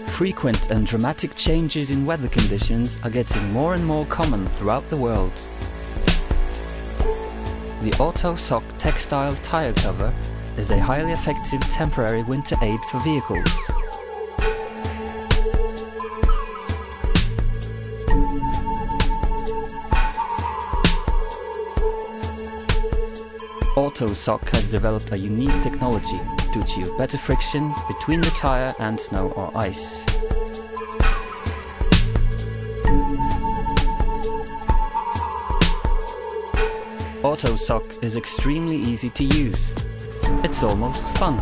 Frequent and dramatic changes in weather conditions are getting more and more common throughout the world. The Autosock textile tire cover is a highly effective temporary winter aid for vehicles. Autosock has developed a unique technology to achieve better friction between the tire and snow or ice. Autosock is extremely easy to use. It's almost fun.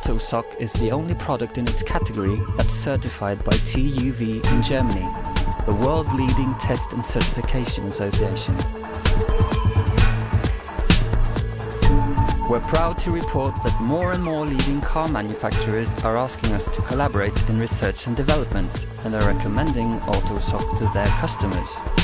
Autosock is the only product in its category that's certified by TÜV in Germany, the world-leading test and certification association. We're proud to report that more and more leading car manufacturers are asking us to collaborate in research and development and are recommending Autosock to their customers.